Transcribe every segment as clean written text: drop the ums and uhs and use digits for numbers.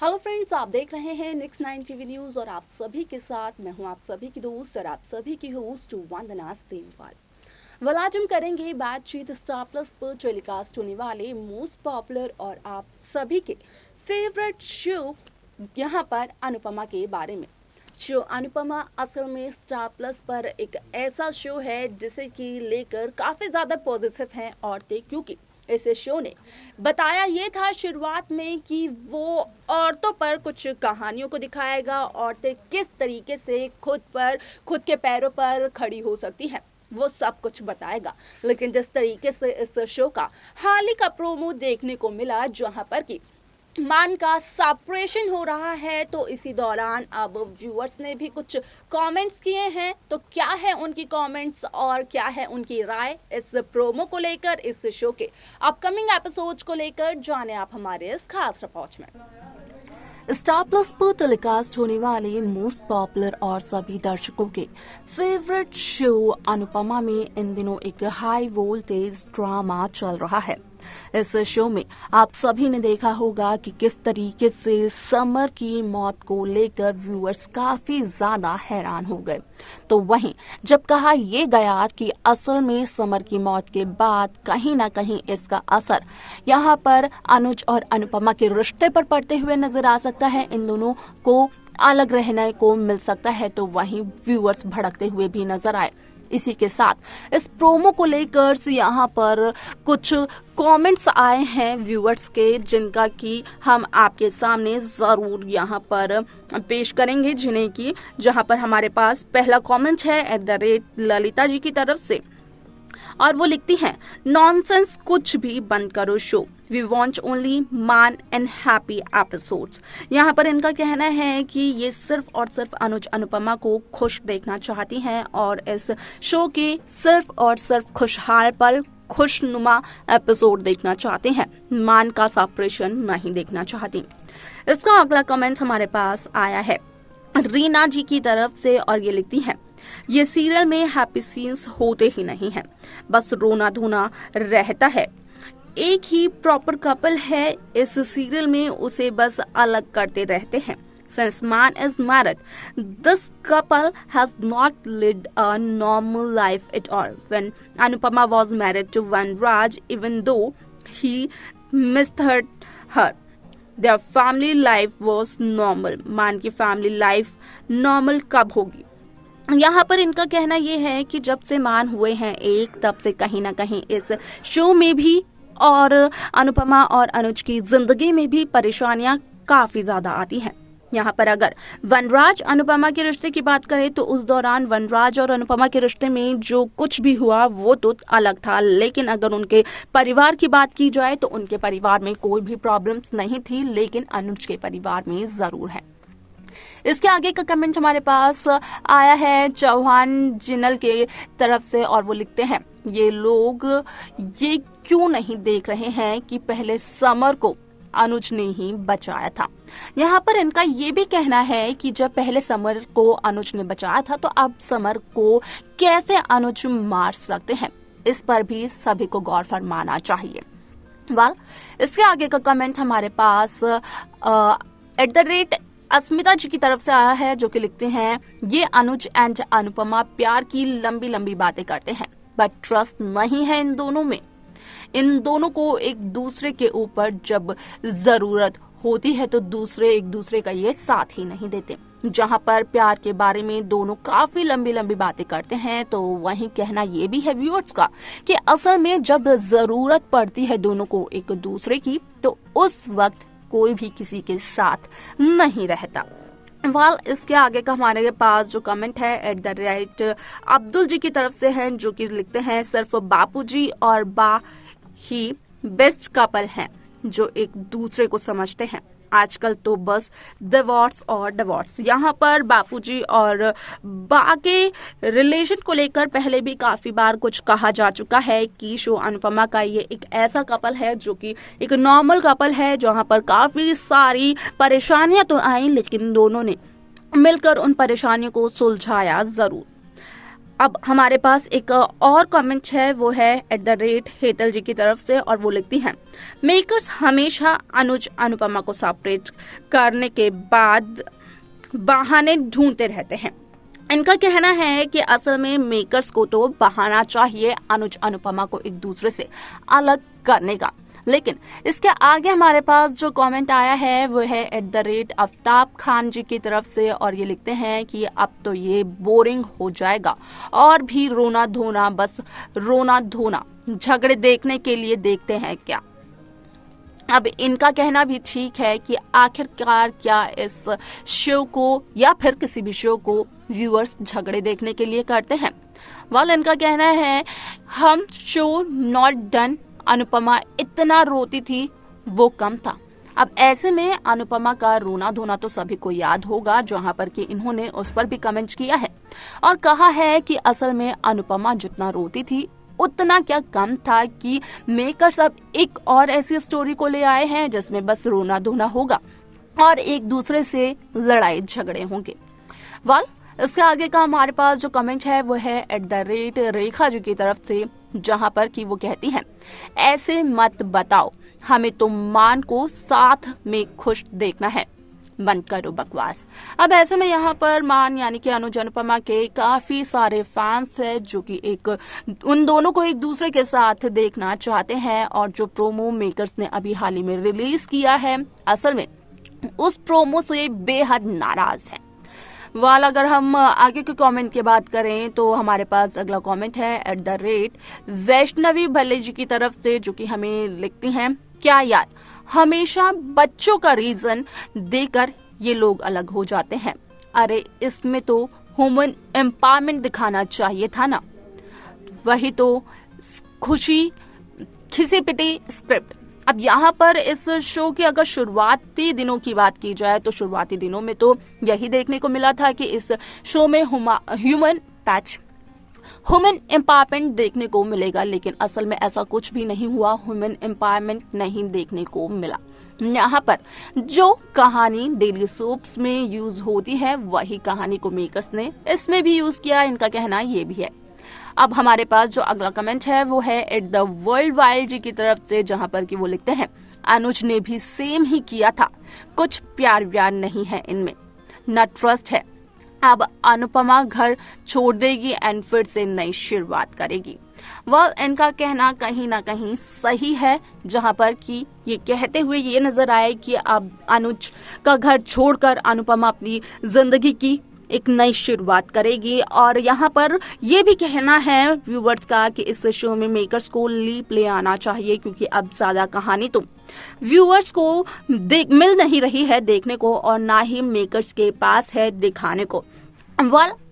Hello friends, आप देख रहे हैं नेक्स्ट 9 टीवी न्यूज़ और आप सभी के साथ मैं हूं आप सभी की दोस्त और आप सभी की होस्ट वंदना सेमवाल। आज हम करेंगे बातचीत स्टार प्लस पर टेलीकास्ट होने वाले मोस्ट पॉपुलर और आप सभी के फेवरेट शो यहां पर अनुपमा के बारे में। शो अनुपमा असल में स्टार प्लस पर एक ऐसा शो है जिसे कि लेकर काफ़ी ज़्यादा पॉजिटिव हैं औरतें, क्योंकि इस शो ने बताया ये था शुरुआत में कि वो औरतों पर कुछ कहानियों को दिखाएगा, औरतें किस तरीके से खुद के पैरों पर खड़ी हो सकती हैं वो सब कुछ बताएगा। लेकिन जिस तरीके से इस शो का हाल ही का प्रोमो देखने को मिला जहां पर कि मान का सेपरेशन हो रहा है, तो इसी दौरान अब व्यूअर्स ने भी कुछ कमेंट्स किए हैं। तो क्या है उनकी कमेंट्स और क्या है उनकी राय इस प्रोमो को लेकर, इस शो के अपकमिंग एपिसोड्स को लेकर, जाने आप हमारे इस खास रिपोर्ट में। स्टार प्लस पर टेलीकास्ट होने वाले मोस्ट पॉपुलर और सभी दर्शकों के फेवरेट शो अनुपमा में इन दिनों एक हाई वोल्टेज ड्रामा चल रहा है। इस शो में आप सभी ने देखा होगा कि किस तरीके से समर की मौत को लेकर व्यूअर्स काफी ज्यादा हैरान हो गए। तो वहीं जब कहा यह गया कि असल में समर की मौत के बाद कहीं ना कहीं इसका असर यहाँ पर अनुज और अनुपमा के रिश्ते पर पड़ते हुए नजर आ सकता है, इन दोनों को अलग रहने को मिल सकता है, तो वहीं व्यूअर्स भड़कते हुए भी नजर आए। इसी के साथ इस प्रोमो को लेकर यहाँ पर कुछ कमेंट्स आए हैं व्यूअर्स के, जिनका कि हम आपके सामने जरूर यहाँ पर पेश करेंगे, जिन्हें की जहाँ पर हमारे पास पहला कमेंट है @ललिता जी की तरफ से, और वो लिखती हैं, नॉनसेंस कुछ भी बंद करो शो, वी वॉन्ट ओनली मान एंड हैप्पी एपिसोड्स। यहाँ पर इनका कहना है कि ये सिर्फ और सिर्फ अनुज अनुपमा को खुश देखना चाहती हैं और इस शो के सिर्फ और सिर्फ खुशहाल पल, खुशनुमा एपिसोड देखना चाहते हैं, मान का सेपरेशन नहीं देखना चाहती। इसका अगला कमेंट हमारे पास आया है रीना जी की तरफ से, और ये लिखती है, ये सीरियल में हैप्पी सीन्स होते ही नहीं हैं, बस रोना धोना रहता है। एक ही प्रॉपर कपल है इस सीरियल में, उसे बस अलग करते रहते हैं। Since man is married, this couple has not lived a normal life at all. When Anupama was married to Vanraj, even though he missed her, their family life was normal. मान की family life normal कब होगी? यहाँ पर इनका कहना यह है कि जब से मान हुए हैं एक, तब से कहीं ना कहीं इस शो में भी और अनुपमा और अनुज की जिंदगी में भी परेशानियां काफी ज्यादा आती हैं। यहाँ पर अगर वनराज अनुपमा के रिश्ते की बात करें तो उस दौरान वनराज और अनुपमा के रिश्ते में जो कुछ भी हुआ वो तो अलग था, लेकिन अगर उनके परिवार की बात की जाए तो उनके परिवार में कोई भी प्रॉब्लम्स नहीं थी, लेकिन अनुज के परिवार में जरूर है। इसके आगे का कमेंट हमारे पास आया है चौहान जिनल के तरफ से, और वो लिखते हैं, ये लोग ये क्यों नहीं देख रहे हैं कि पहले समर को अनुज ने ही बचाया था। यहाँ पर इनका ये भी कहना है कि जब पहले समर को अनुज ने बचाया था तो अब समर को कैसे अनुज मार सकते हैं, इस पर भी सभी को गौर फरमाना चाहिए। इसके आगे का कमेंट हमारे पास अस्मिता जी की तरफ से आया है, जो कि लिखते हैं, ये अनुज एंड अनुपमा प्यार की लंबी लंबी बातें करते हैं, बट ट्रस्ट नहीं है इन दोनों में। इन दोनों को एक दूसरे के ऊपर जब जरूरत होती है तो दूसरे एक दूसरे का ये साथ ही नहीं देते। जहां पर प्यार के बारे में दोनों काफी लंबी लंबी बातें करते हैं, तो वहीं कहना ये भी है व्यूअर्स का कि असल में जब जरूरत पड़ती है दोनों को एक दूसरे की, तो उस वक्त कोई भी किसी के साथ नहीं रहता। इसके आगे का हमारे पास जो कमेंट है अब्दुल जी की तरफ से है, जो कि लिखते हैं, सिर्फ बापूजी और बा ही बेस्ट कपल हैं जो एक दूसरे को समझते हैं, आजकल तो बस डिवोर्स और डिवोर्स। यहाँ पर बापूजी और बा के रिलेशन को लेकर पहले भी काफी बार कुछ कहा जा चुका है कि शो अनुपमा का ये एक ऐसा कपल है जो कि एक नॉर्मल कपल है, जहाँ पर काफी सारी परेशानियां तो आई, लेकिन दोनों ने मिलकर उन परेशानियों को सुलझाया जरूर। अब हमारे पास एक और कमेंट है, वो है @हेतल जी की तरफ से, और वो लिखती हैं, मेकर्स हमेशा अनुज अनुपमा को सेपरेट करने के बाद बहाने ढूंढते रहते हैं। इनका कहना है कि असल में मेकर्स को तो बहाना चाहिए अनुज अनुपमा को एक दूसरे से अलग करने का। लेकिन इसके आगे हमारे पास जो कमेंट आया है वो है @आफ्ताब खान जी की तरफ से, और ये लिखते हैं कि अब तो ये बोरिंग हो जाएगा और भी रोना धोना, बस रोना धोना, झगड़े देखने के लिए देखते हैं क्या। अब इनका कहना भी ठीक है कि आखिरकार क्या इस शो को या फिर किसी भी शो को व्यूअर्स झगड़े देखने के लिए करते हैं। वाल इनका कहना है, हम शो नॉट डन, अनुपमा इतना रोती थी वो कम था। अब ऐसे में अनुपमा का रोना धोना तो सभी को याद होगा, जहां पर कि इन्होंने उस पर भी कमेंट किया है और कहा है कि असल में अनुपमा जितना रोती थी उतना क्या कम था कि मेकर्स अब एक और ऐसी स्टोरी को ले आए हैं जिसमें बस रोना धोना होगा और एक दूसरे से लड़ाई झगड़े होंगे। वाल इसके आगे का हमारे पास जो कमेंट है वो है @रेखा जी की तरफ से, जहां पर कि वो कहती हैं, ऐसे मत बताओ, हमें तो मान को साथ में खुश देखना है, बंद करो बकवास। अब ऐसे में यहाँ पर मान यानी कि अनुज अनुपमा के काफी सारे फैंस हैं जो कि उन दोनों को एक दूसरे के साथ देखना चाहते हैं, और जो प्रोमो मेकर्स ने अभी हाल ही में रिलीज किया है असल में उस प्रोमो से बेहद नाराज है। वाल अगर हम आगे के कमेंट की बात करें तो हमारे पास अगला कमेंट है @वैष्णवी भल्ले जी की तरफ से, जो कि हमें लिखती हैं, क्या यार हमेशा बच्चों का रीजन देकर ये लोग अलग हो जाते हैं। अरे इसमें तो ह्यूमन एम्पावरमेंट दिखाना चाहिए था ना, वही तो खुशी खिसी पिटी स्क्रिप्ट। अब यहाँ पर इस शो की अगर शुरुआती दिनों की बात की जाए तो शुरुआती दिनों में तो यही देखने को मिला था कि इस शो में ह्यूमन एम्पावरमेंट देखने को मिलेगा, लेकिन असल में ऐसा कुछ भी नहीं हुआ, ह्यूमन एम्पावरमेंट नहीं देखने को मिला। यहाँ पर जो कहानी डेली सोप्स में यूज होती है वही कहानी को मेकर्स ने इसमें भी यूज किया, इनका कहना ये भी है। अब हमारे पास जो अगला कमेंट है वो है @वर्ल्डवाइड जी की तरफ से, जहां पर कि वो लिखते हैं, अनुज ने भी सेम ही किया था, कुछ प्यार व्यार नहीं है इनमें, न ट्रस्ट है। अब अनुपमा घर छोड़ देगी एंड फिर से नई शुरुआत करेगी। इनका कहना कहीं ना कहीं सही है, जहां पर कि ये कहते हुए ये नजर आए कि अब अनुज का घर छोड़कर अनुपमा अपनी जिंदगी की एक नई शुरुआत करेगी। और यहाँ पर ये भी कहना है व्यूवर्स का कि इस शो में मेकर्स को लीप ले आना चाहिए, क्योंकि अब ज्यादा कहानी तो व्यूवर्स को मिल नहीं रही है देखने को, और ना ही मेकर्स के पास है दिखाने को।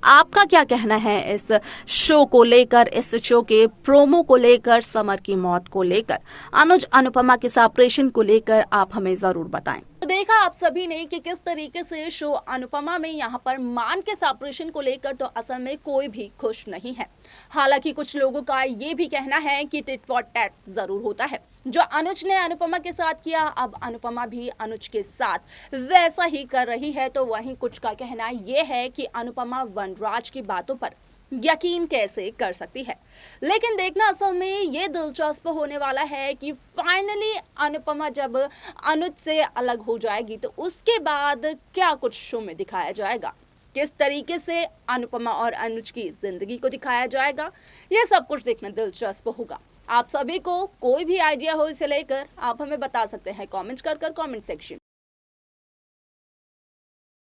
आपका क्या कहना है इस शो को लेकर, इस शो के प्रोमो को लेकर, समर की मौत को लेकर, अनुज अनुपमा के सेपरेशन को लेकर, आप हमें जरूर बताएं। तो देखा आप सभी ने कि किस तरीके से शो अनुपमा में यहाँ पर मान के सेपरेशन को लेकर तो असल में कोई भी खुश नहीं है। हालांकि कुछ लोगों का ये भी कहना है कि टिट फॉर टैट जरूर होता है, जो अनुज ने अनुपमा के साथ किया अब अनुपमा भी अनुज के साथ वैसा ही कर रही है। तो वहीं कुछ का कहना ये है कि अनुपमा वनराज की बातों पर यकीन कैसे कर सकती है। लेकिन देखना असल में ये दिलचस्प होने वाला है कि फाइनली अनुपमा जब अनुज से अलग हो जाएगी तो उसके बाद क्या कुछ शो में दिखाया जाएगा, किस तरीके से अनुपमा और अनुज की जिंदगी को दिखाया जाएगा, ये सब कुछ देखना दिलचस्प होगा। आप सभी को कोई भी आइडिया हो इसे लेकर आप हमें बता सकते हैं कमेंट्स कर कमेंट सेक्शन।